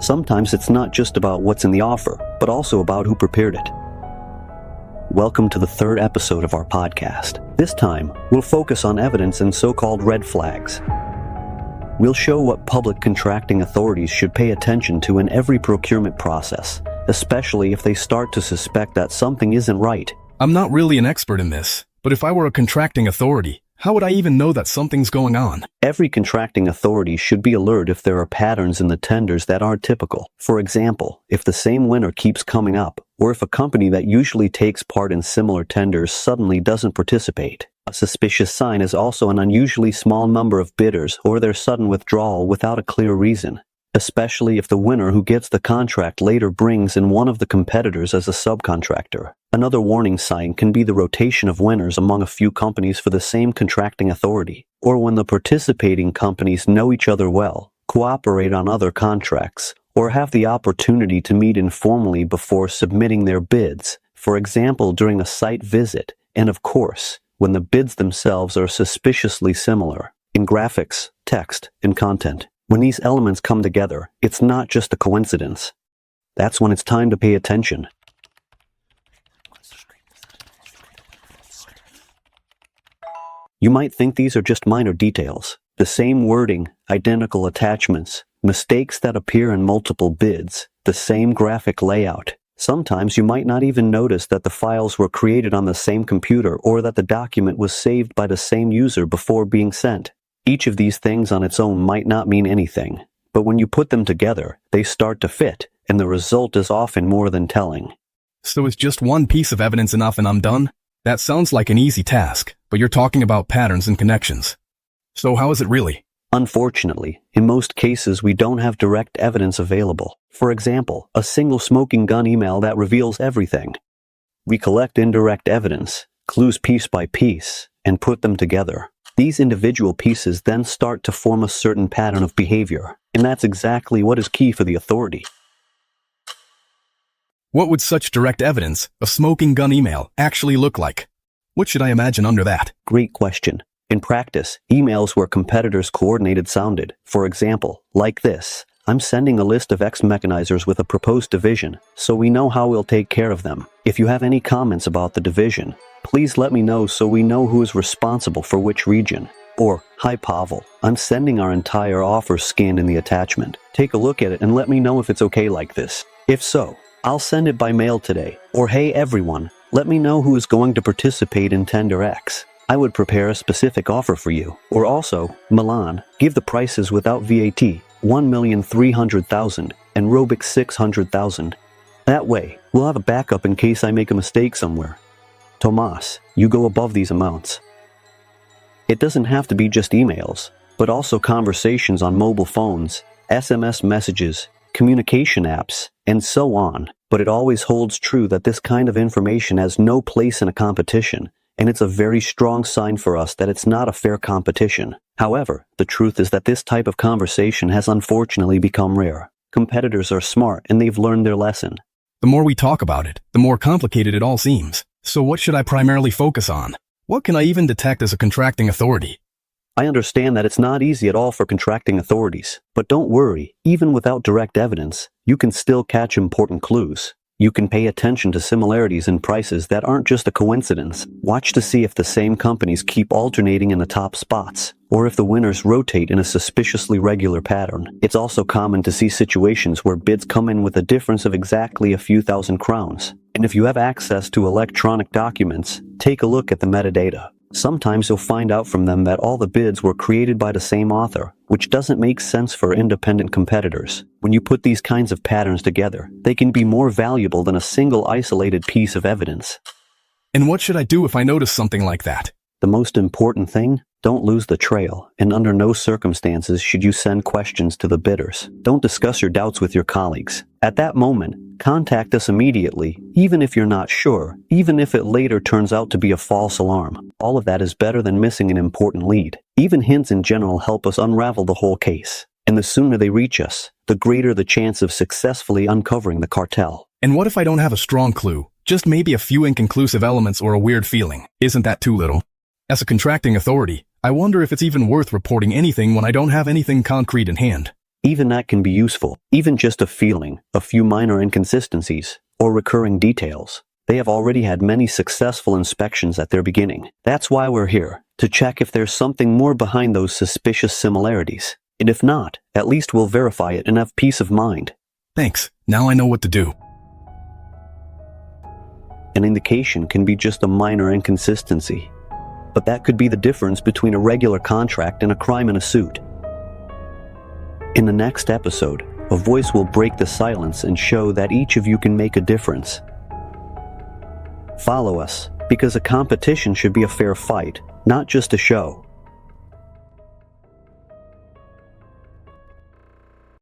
Sometimes it's not just about what's in the offer, but also about who prepared it. Welcome to the third episode of our podcast. This time, we'll focus on evidence and so-called red flags. We'll show what public contracting authorities should pay attention to in every procurement process, especially if they start to suspect that something isn't right. I'm not really an expert in this, but if I were a contracting authority, how would I even know that something's going on? Every contracting authority should be alert if there are patterns in the tenders that aren't typical. For example, if the same winner keeps coming up, or if a company that usually takes part in similar tenders suddenly doesn't participate. A suspicious sign is also an unusually small number of bidders or their sudden withdrawal without a clear reason, especially if the winner who gets the contract later brings in one of the competitors as a subcontractor. Another warning sign can be the rotation of winners among a few companies for the same contracting authority, or when the participating companies know each other well, cooperate on other contracts, or have the opportunity to meet informally before submitting their bids, for example during a site visit, and of course, when the bids themselves are suspiciously similar in graphics, text, and content. When these elements come together, it's not just a coincidence. That's when it's time to pay attention. You might think these are just minor details. The same wording, identical attachments, mistakes that appear in multiple bids, the same graphic layout. Sometimes you might not even notice that the files were created on the same computer or that the document was saved by the same user before being sent. Each of these things on its own might not mean anything, but when you put them together, they start to fit, and the result is often more than telling. So is just one piece of evidence enough and I'm done? That sounds like an easy task, but you're talking about patterns and connections. So how is it really? Unfortunately, in most cases we don't have direct evidence available. For example, a single smoking gun email that reveals everything. We collect indirect evidence, clues piece by piece, and put them together. These individual pieces then start to form a certain pattern of behavior, and that's exactly what is key for the authority. What would such direct evidence, a smoking gun email, actually look like? What should I imagine under that? Great question. In practice, emails where competitors coordinated sounded, for example, like this: I'm sending a list of X mechanizers with a proposed division, so we know how we'll take care of them. If you have any comments about the division, please let me know so we know who is responsible for which region. Or, hi Pavel, I'm sending our entire offer scanned in the attachment. Take a look at it and let me know if it's okay like this. If so, I'll send it by mail today. Or hey everyone, let me know who is going to participate in tender X. I would prepare a specific offer for you. Or also, Milan, give the prices without VAT, 1,300,000 and Robic 600,000. That way, we'll have a backup in case I make a mistake somewhere. Tomas, you go above these amounts. It doesn't have to be just emails, but also conversations on mobile phones, SMS messages, communication apps, and so on. But it always holds true that this kind of information has no place in a competition, and it's a very strong sign for us that it's not a fair competition. However, the truth is that this type of conversation has unfortunately become rare. Competitors are smart and they've learned their lesson. The more we talk about it, the more complicated it all seems. So what should I primarily focus on? What can I even detect as a contracting authority? I understand that it's not easy at all for contracting authorities, but don't worry, even without direct evidence, you can still catch important clues. You can pay attention to similarities in prices that aren't just a coincidence. Watch to see if the same companies keep alternating in the top spots, or if the winners rotate in a suspiciously regular pattern. It's also common to see situations where bids come in with a difference of exactly a few thousand crowns. And if you have access to electronic documents, take a look at the metadata. Sometimes you'll find out from them that all the bids were created by the same author, which doesn't make sense for independent competitors. When you put these kinds of patterns together, they can be more valuable than a single isolated piece of evidence. And what should I do if I notice something like that? The most important thing? Don't lose the trail, and under no circumstances should you send questions to the bidders. Don't discuss your doubts with your colleagues. At that moment, contact us immediately, even if you're not sure, even if it later turns out to be a false alarm. All of that is better than missing an important lead. Even hints in general help us unravel the whole case. And the sooner they reach us, the greater the chance of successfully uncovering the cartel. And what if I don't have a strong clue? Just maybe a few inconclusive elements or a weird feeling. Isn't that too little? As a contracting authority, I wonder if it's even worth reporting anything when I don't have anything concrete in hand. Even that can be useful, even just a feeling, a few minor inconsistencies, or recurring details. They have already had many successful inspections at their beginning. That's why we're here, to check if there's something more behind those suspicious similarities. And if not, at least we'll verify it and have peace of mind. Thanks. Now I know what to do. An indication can be just a minor inconsistency, but that could be the difference between a regular contract and a crime in a suit. In the next episode, a voice will break the silence and show that each of you can make a difference. Follow us, because a competition should be a fair fight, not just a show.